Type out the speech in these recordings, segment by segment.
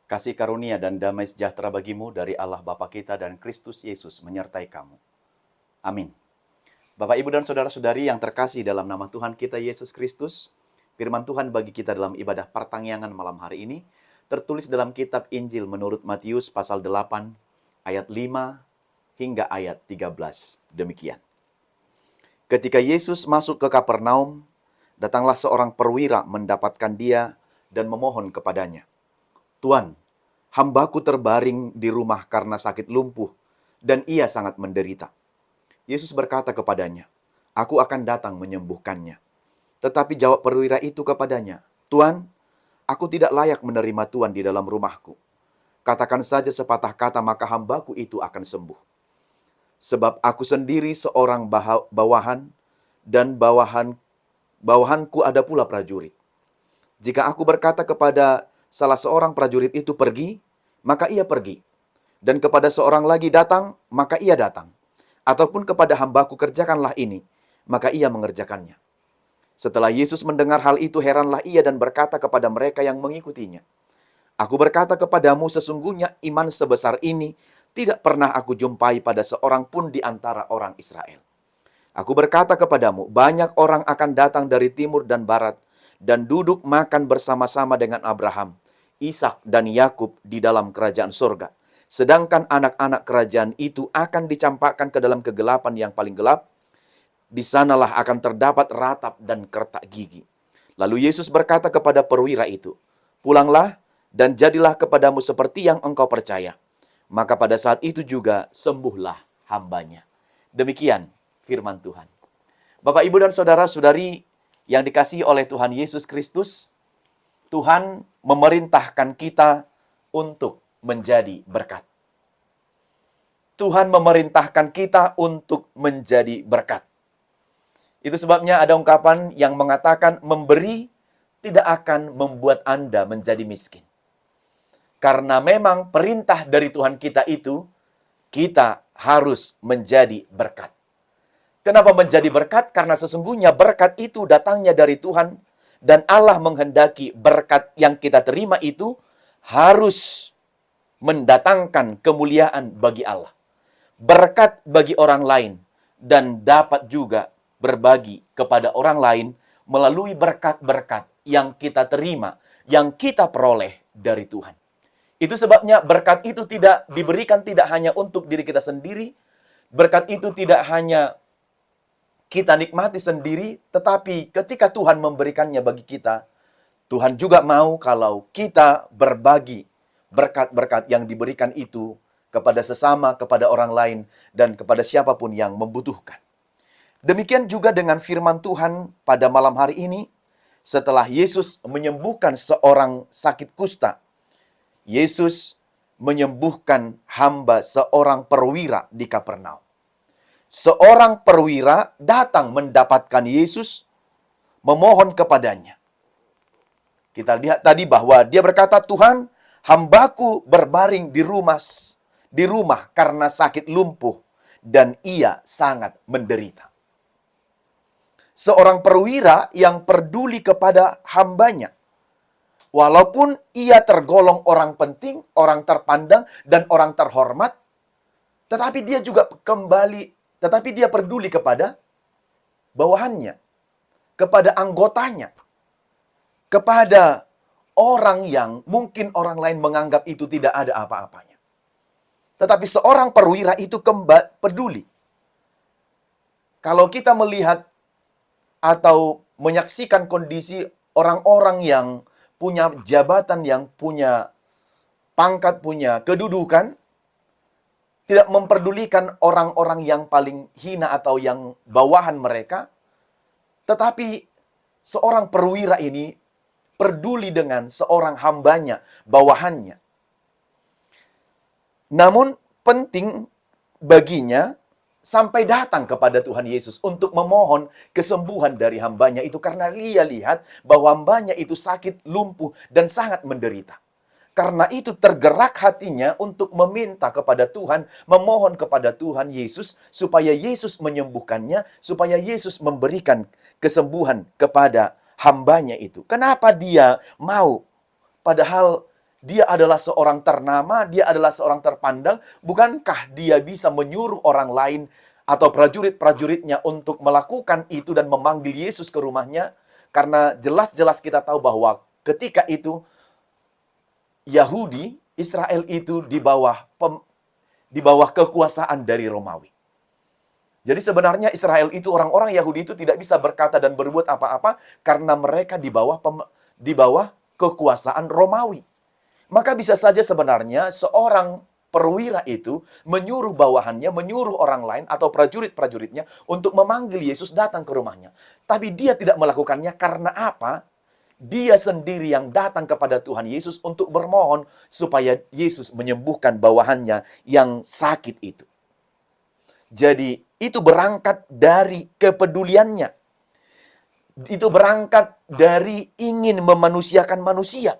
Kasih karunia dan damai sejahtera bagimu dari Allah Bapa kita dan Kristus Yesus menyertai kamu. Amin. Bapak, Ibu, dan saudara-saudari yang terkasih dalam nama Tuhan kita Yesus Kristus, firman Tuhan bagi kita dalam ibadah pertangyangan malam hari ini, tertulis dalam kitab Injil menurut Matius pasal 8, ayat 5 hingga ayat 13. Demikian. Ketika Yesus masuk ke Kapernaum, datanglah seorang perwira mendapatkan dia dan memohon kepadanya, "Tuan, hambaku terbaring di rumah karena sakit lumpuh, dan ia sangat menderita." Yesus berkata kepadanya, "Aku akan datang menyembuhkannya." Tetapi jawab perwira itu kepadanya, "Tuan, aku tidak layak menerima Tuan di dalam rumahku. Katakan saja sepatah kata maka hambaku itu akan sembuh. Sebab aku sendiri seorang bawahan, dan bawahanku ada pula prajurit. Jika aku berkata kepada salah seorang prajurit itu pergi, maka ia pergi. Dan kepada seorang lagi datang, maka ia datang. Ataupun kepada hambaku kerjakanlah ini, maka ia mengerjakannya." Setelah Yesus mendengar hal itu, heranlah ia dan berkata kepada mereka yang mengikutinya, "Aku berkata kepadamu, sesungguhnya iman sebesar ini tidak pernah aku jumpai pada seorang pun di antara orang Israel. Aku berkata kepadamu, banyak orang akan datang dari timur dan barat, dan duduk makan bersama-sama dengan Abraham, Ishak dan Yakub di dalam kerajaan surga. Sedangkan anak-anak kerajaan itu akan dicampakkan ke dalam kegelapan yang paling gelap. Di sanalah akan terdapat ratap dan kertak gigi." Lalu Yesus berkata kepada perwira itu, "Pulanglah dan jadilah kepadamu seperti yang engkau percaya." Maka pada saat itu juga sembuhlah hambanya. Demikian firman Tuhan. Bapak, Ibu, dan saudara-saudari yang dikasihi oleh Tuhan Yesus Kristus, Tuhan memerintahkan kita untuk menjadi berkat. Tuhan memerintahkan kita untuk menjadi berkat. Itu sebabnya ada ungkapan yang mengatakan memberi tidak akan membuat Anda menjadi miskin. Karena memang perintah dari Tuhan kita itu, kita harus menjadi berkat. Kenapa menjadi berkat? Karena sesungguhnya berkat itu datangnya dari Tuhan, dan Allah menghendaki berkat yang kita terima itu harus mendatangkan kemuliaan bagi Allah. Berkat bagi orang lain, dan dapat juga berbagi kepada orang lain melalui berkat-berkat yang kita terima, yang kita peroleh dari Tuhan. Itu sebabnya berkat itu tidak diberikan tidak hanya untuk diri kita sendiri, berkat itu tidak hanya kita nikmati sendiri, tetapi ketika Tuhan memberikannya bagi kita, Tuhan juga mau kalau kita berbagi berkat-berkat yang diberikan itu kepada sesama, kepada orang lain, dan kepada siapapun yang membutuhkan. Demikian juga dengan firman Tuhan pada malam hari ini, setelah Yesus menyembuhkan seorang sakit kusta, Yesus menyembuhkan hamba seorang perwira di Kapernaum. Seorang perwira datang mendapatkan Yesus, memohon kepadanya. Kita lihat tadi bahwa dia berkata, "Tuhan, hambaku berbaring di rumah karena sakit lumpuh, dan ia sangat menderita." Seorang perwira yang peduli kepada hambanya. Walaupun ia tergolong orang penting, orang terpandang, dan orang terhormat, tetapi dia peduli kepada bawahannya, kepada anggotanya, kepada orang yang mungkin orang lain menganggap itu tidak ada apa-apanya. Tetapi seorang perwira itu peduli. Kalau kita melihat atau menyaksikan kondisi orang-orang yang punya jabatan, yang punya pangkat, punya kedudukan, tidak memperdulikan orang-orang yang paling hina atau yang bawahan mereka, tetapi seorang perwira ini peduli dengan seorang hambanya, bawahannya. Namun penting baginya sampai datang kepada Tuhan Yesus untuk memohon kesembuhan dari hambanya itu karena dia lihat bahwa hambanya itu sakit, lumpuh, dan sangat menderita. Karena itu tergerak hatinya untuk meminta kepada Tuhan, memohon kepada Tuhan Yesus supaya Yesus menyembuhkannya, supaya Yesus memberikan kesembuhan kepada hambanya itu. Kenapa dia mau? Padahal Dia adalah seorang ternama, dia adalah seorang terpandang. Bukankah dia bisa menyuruh orang lain atau prajurit-prajuritnya untuk melakukan itu dan memanggil Yesus ke rumahnya? Karena jelas-jelas kita tahu bahwa ketika itu Yahudi, Israel itu di bawah kekuasaan dari Romawi. Jadi sebenarnya Israel itu, orang-orang Yahudi itu tidak bisa berkata dan berbuat apa-apa karena mereka di bawah kekuasaan Romawi. Maka bisa saja sebenarnya seorang perwira itu menyuruh bawahannya, menyuruh orang lain atau prajurit-prajuritnya untuk memanggil Yesus datang ke rumahnya. Tapi dia tidak melakukannya karena apa? Dia sendiri yang datang kepada Tuhan Yesus untuk bermohon supaya Yesus menyembuhkan bawahannya yang sakit itu. Jadi itu berangkat dari kepeduliannya. Itu berangkat dari ingin memanusiakan manusia.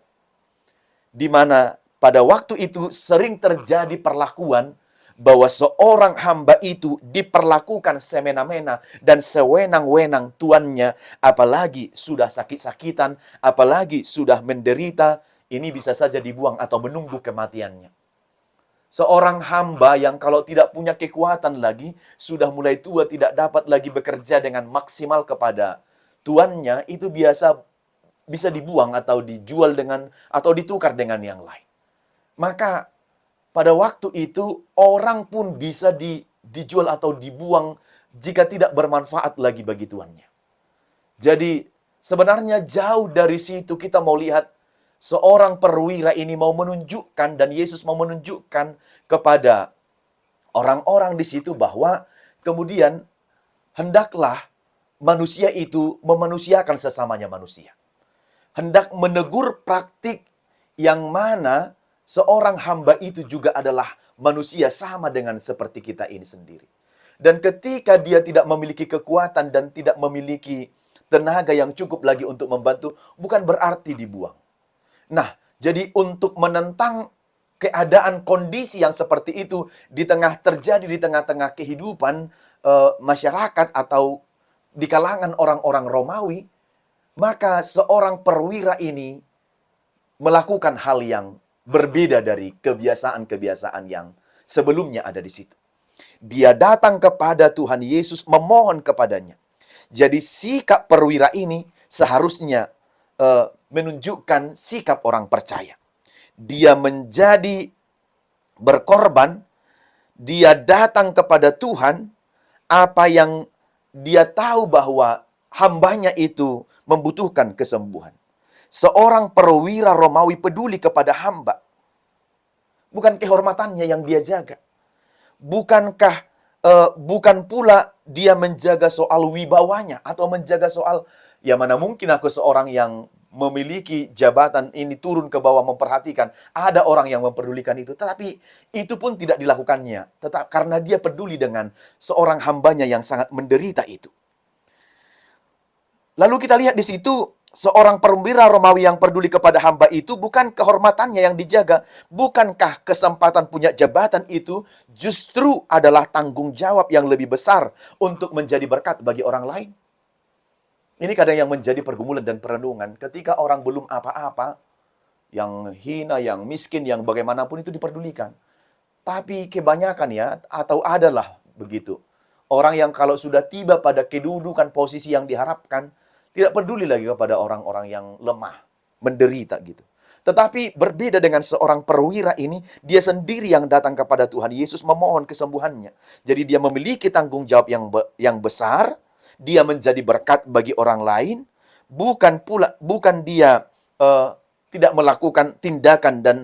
Di mana pada waktu itu sering terjadi perlakuan bahwa seorang hamba itu diperlakukan semena-mena dan sewenang-wenang tuannya, apalagi sudah sakit-sakitan, apalagi sudah menderita, ini bisa saja dibuang atau menunggu kematiannya. Seorang hamba yang kalau tidak punya kekuatan lagi, sudah mulai tua, tidak dapat lagi bekerja dengan maksimal kepada tuannya, itu bisa dibuang atau dijual atau ditukar dengan yang lain. Maka pada waktu itu orang pun bisa dijual atau dibuang jika tidak bermanfaat lagi bagi tuannya. Jadi sebenarnya jauh dari situ kita mau lihat seorang perwira ini mau menunjukkan dan Yesus mau menunjukkan kepada orang-orang di situ bahwa kemudian hendaklah manusia itu memanusiakan sesamanya manusia. Hendak menegur praktik yang mana seorang hamba itu juga adalah manusia sama dengan seperti kita ini sendiri. Dan ketika dia tidak memiliki kekuatan dan tidak memiliki tenaga yang cukup lagi untuk membantu, bukan berarti dibuang. Nah, jadi untuk menentang keadaan kondisi yang seperti itu terjadi di tengah-tengah kehidupan masyarakat atau di kalangan orang-orang Romawi, maka seorang perwira ini melakukan hal yang berbeda dari kebiasaan-kebiasaan yang sebelumnya ada di situ. Dia datang kepada Tuhan Yesus memohon kepadanya. Jadi sikap perwira ini seharusnya menunjukkan sikap orang percaya. Dia menjadi berkorban, dia datang kepada Tuhan, apa yang dia tahu bahwa hambanya itu membutuhkan kesembuhan. Seorang perwira Romawi peduli kepada hamba. Bukan kehormatannya yang dia jaga. Bukan pula dia menjaga soal wibawanya atau menjaga soal, ya mana mungkin aku seorang yang memiliki jabatan ini turun ke bawah memperhatikan. Ada orang yang memperdulikan itu. Tetapi itu pun tidak dilakukannya. Karena dia peduli dengan seorang hambanya yang sangat menderita itu. Lalu kita lihat di situ, seorang perwira Romawi yang peduli kepada hamba itu bukan kehormatannya yang dijaga. Bukankah kesempatan punya jabatan itu justru adalah tanggung jawab yang lebih besar untuk menjadi berkat bagi orang lain? Ini kadang yang menjadi pergumulan dan perenungan. Ketika orang belum apa-apa, yang hina, yang miskin, yang bagaimanapun itu diperdulikan. Tapi kebanyakan ya, atau adalah begitu. Orang yang kalau sudah tiba pada kedudukan posisi yang diharapkan, tidak peduli lagi kepada orang-orang yang lemah, menderita gitu. Tetapi berbeda dengan seorang perwira ini, dia sendiri yang datang kepada Tuhan Yesus memohon kesembuhannya. Jadi dia memiliki tanggung jawab yang besar, dia menjadi berkat bagi orang lain, bukan dia tidak melakukan tindakan dan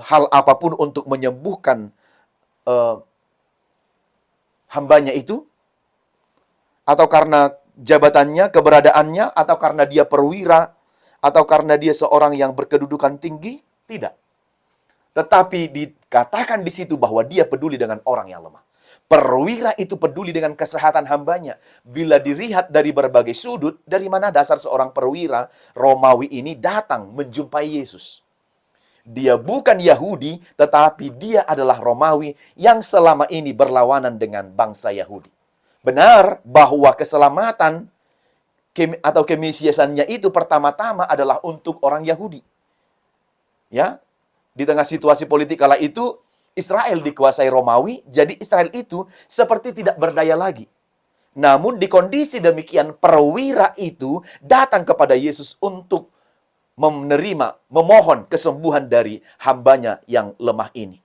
hal apapun untuk menyembuhkan hambanya itu, atau karena jabatannya, keberadaannya, atau karena dia perwira, atau karena dia seorang yang berkedudukan tinggi, tidak. Tetapi dikatakan di situ bahwa dia peduli dengan orang yang lemah. Perwira itu peduli dengan kesehatan hambanya. Bila dilihat dari berbagai sudut, dari mana dasar seorang perwira Romawi ini datang menjumpai Yesus? Dia bukan Yahudi, tetapi dia adalah Romawi yang selama ini berlawanan dengan bangsa Yahudi. Benar bahwa keselamatan atau kemesiasannya itu pertama-tama adalah untuk orang Yahudi. Ya, Di tengah situasi politik kala itu, Israel dikuasai Romawi, jadi Israel itu seperti tidak berdaya lagi. Namun di kondisi demikian, perwira itu datang kepada Yesus untuk memohon kesembuhan dari hambanya yang lemah ini.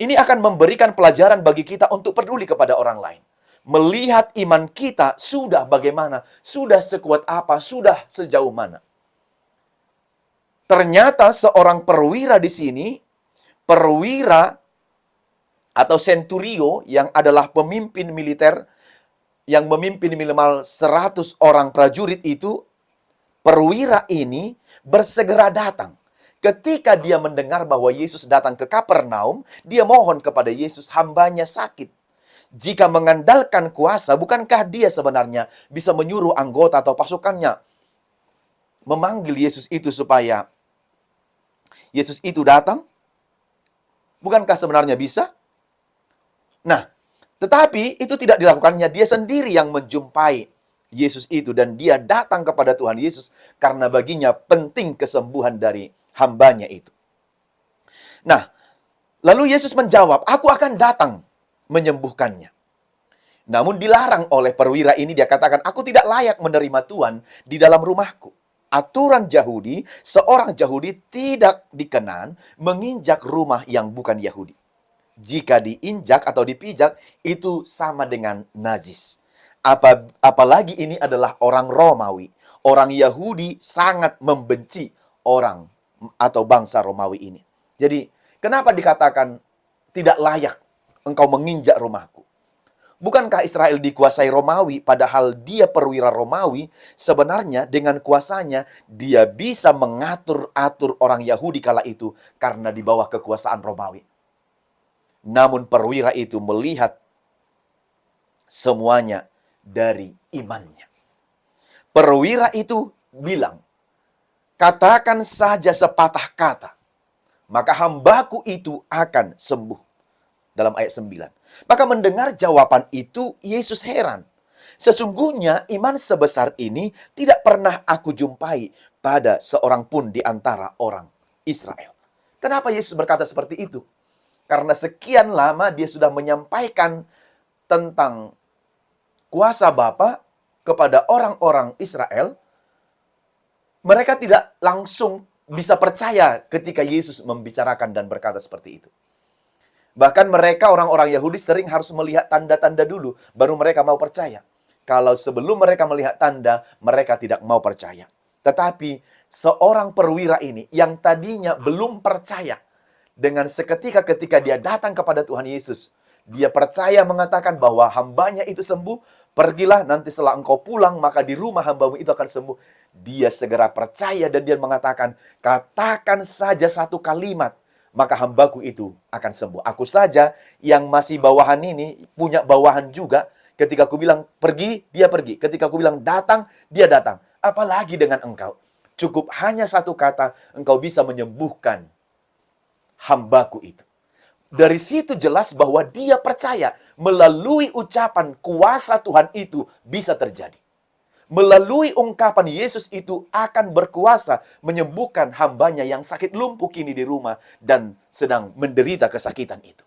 Ini akan memberikan pelajaran bagi kita untuk peduli kepada orang lain. Melihat iman kita sudah bagaimana, sudah sekuat apa, sudah sejauh mana. Ternyata seorang perwira di sini, perwira atau centurio yang adalah pemimpin militer yang memimpin minimal 100 orang prajurit itu, perwira ini bersegera datang. Ketika dia mendengar bahwa Yesus datang ke Kapernaum, dia mohon kepada Yesus, hambanya sakit. Jika mengandalkan kuasa, bukankah dia sebenarnya bisa menyuruh anggota atau pasukannya memanggil Yesus itu supaya Yesus itu datang? Bukankah sebenarnya bisa? Nah, tetapi itu tidak dilakukannya. Dia sendiri yang menjumpai Yesus itu. Dan dia datang kepada Tuhan Yesus karena baginya penting kesembuhan dari hambanya itu. Nah, lalu Yesus menjawab, aku akan datang menyembuhkannya. Namun dilarang oleh perwira ini, dia katakan, aku tidak layak menerima Tuhan di dalam rumahku. Aturan Yahudi, seorang Yahudi tidak dikenan menginjak rumah yang bukan Yahudi. Jika diinjak atau dipijak, itu sama dengan najis. Apalagi ini adalah orang Romawi. Orang Yahudi sangat membenci orang atau bangsa Romawi ini. Jadi, kenapa dikatakan tidak layak engkau menginjak rumahku? Bukankah Israel dikuasai Romawi, padahal dia perwira Romawi? Sebenarnya dengan kuasanya, dia bisa mengatur-atur orang Yahudi kala itu karena di bawah kekuasaan Romawi. Namun perwira itu melihat semuanya dari imannya. Perwira itu bilang, katakan saja sepatah kata, maka hambaku itu akan sembuh. Dalam ayat 9. Maka mendengar jawaban itu, Yesus heran. Sesungguhnya iman sebesar ini tidak pernah aku jumpai pada seorang pun di antara orang Israel. Kenapa Yesus berkata seperti itu? Karena sekian lama dia sudah menyampaikan tentang kuasa Bapa kepada orang-orang Israel. Mereka tidak langsung bisa percaya ketika Yesus membicarakan dan berkata seperti itu. Bahkan mereka, orang-orang Yahudi, sering harus melihat tanda-tanda dulu, baru mereka mau percaya. Kalau sebelum mereka melihat tanda, mereka tidak mau percaya. Tetapi seorang perwira ini yang tadinya belum percaya, dengan seketika ketika dia datang kepada Tuhan Yesus, dia percaya mengatakan bahwa hambanya itu sembuh, pergilah nanti setelah engkau pulang, maka di rumah hambamu itu akan sembuh. Dia segera percaya dan dia mengatakan, katakan saja satu kalimat, maka hambaku itu akan sembuh. Aku saja yang masih bawahan ini, punya bawahan juga. Ketika aku bilang pergi, dia pergi. Ketika aku bilang datang, dia datang. Apalagi dengan engkau. Cukup hanya satu kata, engkau bisa menyembuhkan hambaku itu. Dari situ jelas bahwa dia percaya melalui ucapan kuasa Tuhan itu bisa terjadi. Melalui ungkapan Yesus itu akan berkuasa menyembuhkan hambanya yang sakit lumpuh kini di rumah dan sedang menderita kesakitan itu.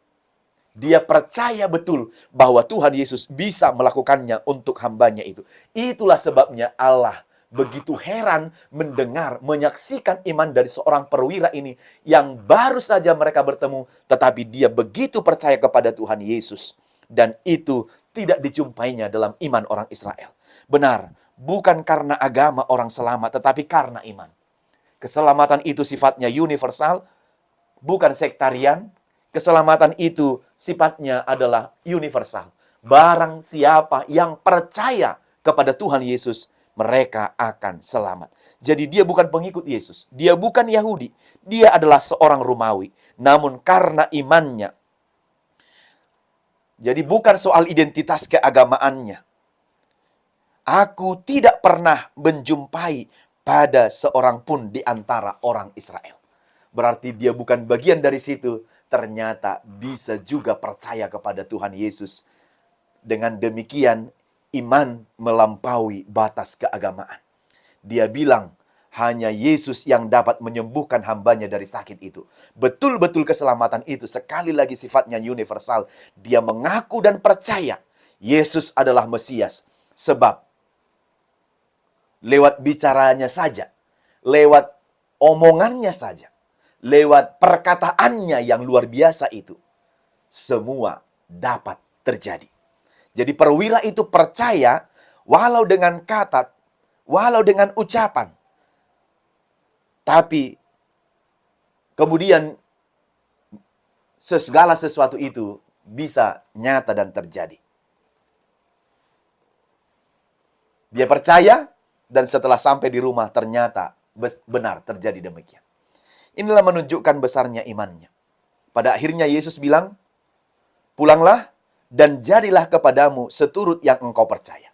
Dia percaya betul bahwa Tuhan Yesus bisa melakukannya untuk hambanya itu. Itulah sebabnya Allah begitu heran mendengar, menyaksikan iman dari seorang perwira ini yang baru saja mereka bertemu, tetapi dia begitu percaya kepada Tuhan Yesus. Dan itu tidak dijumpainya dalam iman orang Israel. Benar, bukan karena agama orang selamat, tetapi karena iman. Keselamatan itu sifatnya universal, bukan sektarian. Keselamatan itu sifatnya adalah universal. Barang siapa yang percaya kepada Tuhan Yesus, mereka akan selamat. Jadi dia bukan pengikut Yesus. Dia bukan Yahudi. Dia adalah seorang Romawi. Namun karena imannya. Jadi bukan soal identitas keagamaannya. Aku tidak pernah menjumpai pada seorang pun di antara orang Israel. Berarti dia bukan bagian dari situ. Ternyata bisa juga percaya kepada Tuhan Yesus. Dengan demikian, iman melampaui batas keagamaan. Dia bilang, Hanya Yesus yang dapat menyembuhkan hambanya dari sakit itu. Betul-betul keselamatan itu sekali lagi sifatnya universal. Dia mengaku dan percaya Yesus adalah Mesias. Sebab lewat bicaranya saja, lewat omongannya saja, lewat perkataannya yang luar biasa itu, semua dapat terjadi. Jadi perwira itu percaya walau dengan kata, walau dengan ucapan. Tapi kemudian segala sesuatu itu bisa nyata dan terjadi. Dia percaya dan setelah sampai di rumah ternyata benar terjadi demikian. Inilah menunjukkan besarnya imannya. Pada akhirnya Yesus bilang, "Pulanglah dan jadilah kepadamu seturut yang engkau percaya."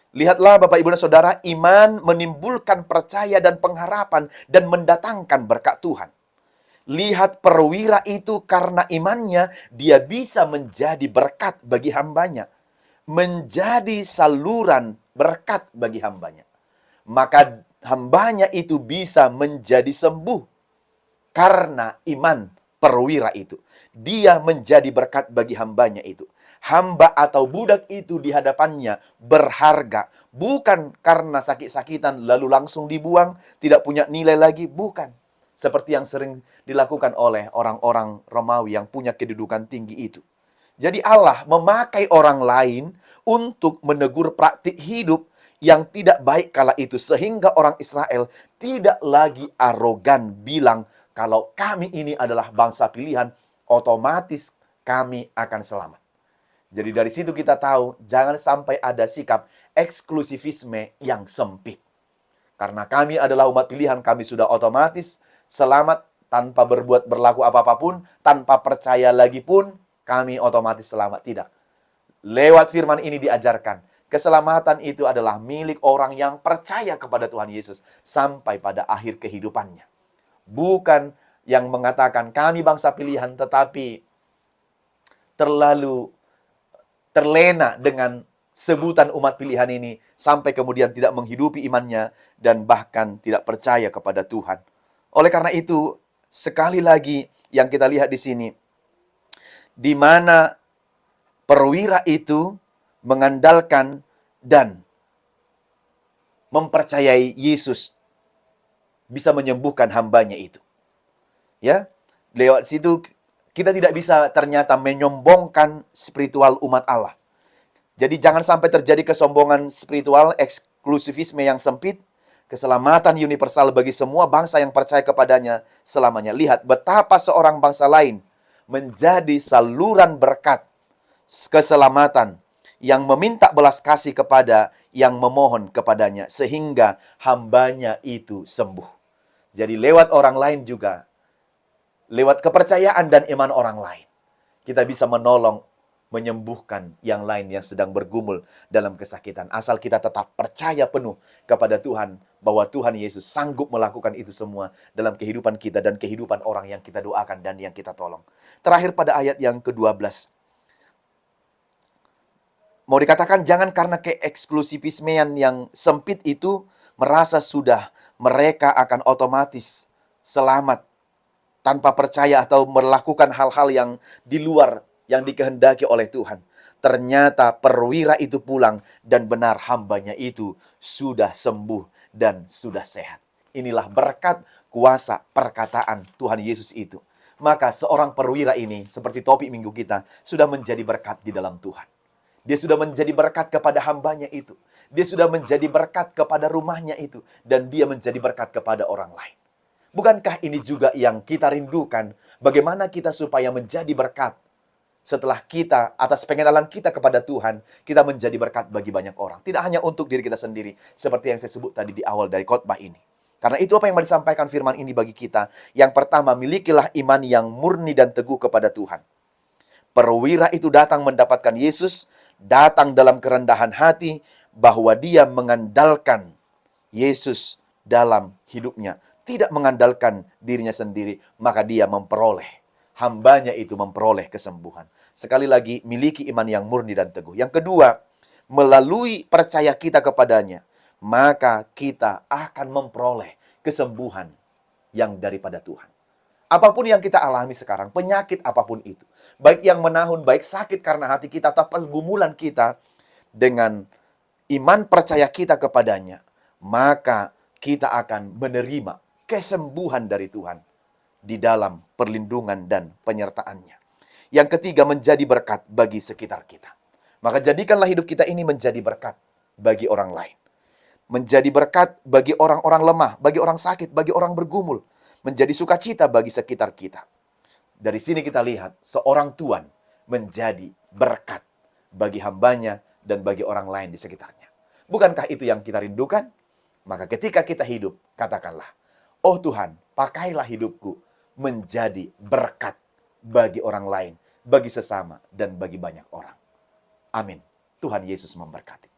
Lihatlah Bapak Ibu dan Saudara, iman menimbulkan percaya dan pengharapan dan mendatangkan berkat Tuhan. Lihat perwira itu karena imannya, dia bisa menjadi berkat bagi hambanya. Menjadi saluran berkat bagi hambanya. Maka hambanya itu bisa menjadi sembuh. Karena iman perwira itu. Dia menjadi berkat bagi hambanya itu. Hamba atau budak itu di hadapannya berharga. Bukan karena sakit-sakitan lalu langsung dibuang, tidak punya nilai lagi, bukan. Seperti yang sering dilakukan oleh orang-orang Romawi yang punya kedudukan tinggi itu. Jadi Allah memakai orang lain untuk menegur praktik hidup yang tidak baik kala itu. Sehingga orang Israel tidak lagi arogan bilang, kalau kami ini adalah bangsa pilihan, otomatis kami akan selamat. Jadi dari situ kita tahu, jangan sampai ada sikap eksklusivisme yang sempit. Karena kami adalah umat pilihan, kami sudah otomatis selamat tanpa berlaku apa-apapun, tanpa percaya lagi pun, kami otomatis selamat. Tidak. Lewat firman ini diajarkan, keselamatan itu adalah milik orang yang percaya kepada Tuhan Yesus sampai pada akhir kehidupannya. Bukan yang mengatakan kami bangsa pilihan tetapi terlalu terlena dengan sebutan umat pilihan ini sampai kemudian tidak menghidupi imannya dan bahkan tidak percaya kepada Tuhan. Oleh karena itu, sekali lagi yang kita lihat di sini, di mana perwira itu mengandalkan dan mempercayai Yesus bisa menyembuhkan hambanya itu. Ya, lewat situ kita tidak bisa ternyata menyombongkan spiritual umat Allah. Jadi jangan sampai terjadi kesombongan spiritual, eksklusivisme yang sempit, keselamatan universal bagi semua bangsa yang percaya kepadanya selamanya. Lihat betapa seorang bangsa lain menjadi saluran berkat keselamatan yang meminta belas kasih kepada yang memohon kepadanya sehingga hambanya itu sembuh. Jadi lewat orang lain juga, lewat kepercayaan dan iman orang lain, kita bisa menolong, menyembuhkan yang lain yang sedang bergumul dalam kesakitan. Asal kita tetap percaya penuh kepada Tuhan, bahwa Tuhan Yesus sanggup melakukan itu semua dalam kehidupan kita dan kehidupan orang yang kita doakan dan yang kita tolong. Terakhir pada ayat yang ke-12. Mau dikatakan jangan karena keeksklusivismean yang sempit itu merasa sudah mereka akan otomatis selamat tanpa percaya atau melakukan hal-hal yang di luar yang dikehendaki oleh Tuhan. Ternyata perwira itu pulang dan benar hambanya itu sudah sembuh dan sudah sehat. Inilah berkat kuasa perkataan Tuhan Yesus itu. Maka seorang perwira ini, seperti topik minggu kita, sudah menjadi berkat di dalam Tuhan. Dia sudah menjadi berkat kepada hambanya itu. Dia sudah menjadi berkat kepada rumahnya itu. Dan dia menjadi berkat kepada orang lain. Bukankah ini juga yang kita rindukan? Bagaimana kita supaya menjadi berkat? Setelah kita, atas pengenalan kita kepada Tuhan, kita menjadi berkat bagi banyak orang. Tidak hanya untuk diri kita sendiri, seperti yang saya sebut tadi di awal dari khotbah ini. Karena itu apa yang mau disampaikan firman ini bagi kita. Yang pertama, milikilah iman yang murni dan teguh kepada Tuhan. Perwira itu datang mendapatkan Yesus, datang dalam kerendahan hati, bahwa dia mengandalkan Yesus dalam hidupnya. Tidak mengandalkan dirinya sendiri, maka dia memperoleh, hambanya itu memperoleh kesembuhan. Sekali lagi, miliki iman yang murni dan teguh. Yang kedua, melalui percaya kita kepadanya, maka kita akan memperoleh kesembuhan yang daripada Tuhan. Apapun yang kita alami sekarang, penyakit apapun itu, baik yang menahun, baik sakit karena hati kita, atau pergumulan kita, dengan iman percaya kita kepadanya, maka kita akan menerima kesembuhan dari Tuhan di dalam perlindungan dan penyertaan-Nya. Yang ketiga, menjadi berkat bagi sekitar kita. Maka jadikanlah hidup kita ini menjadi berkat bagi orang lain. Menjadi berkat bagi orang-orang lemah, bagi orang sakit, bagi orang bergumul. Menjadi sukacita bagi sekitar kita. Dari sini kita lihat seorang tuan menjadi berkat bagi hambanya dan bagi orang lain di sekitarnya. Bukankah itu yang kita rindukan? Maka ketika kita hidup, katakanlah, oh Tuhan, pakailah hidupku menjadi berkat bagi orang lain, bagi sesama, dan bagi banyak orang. Amin. Tuhan Yesus memberkati.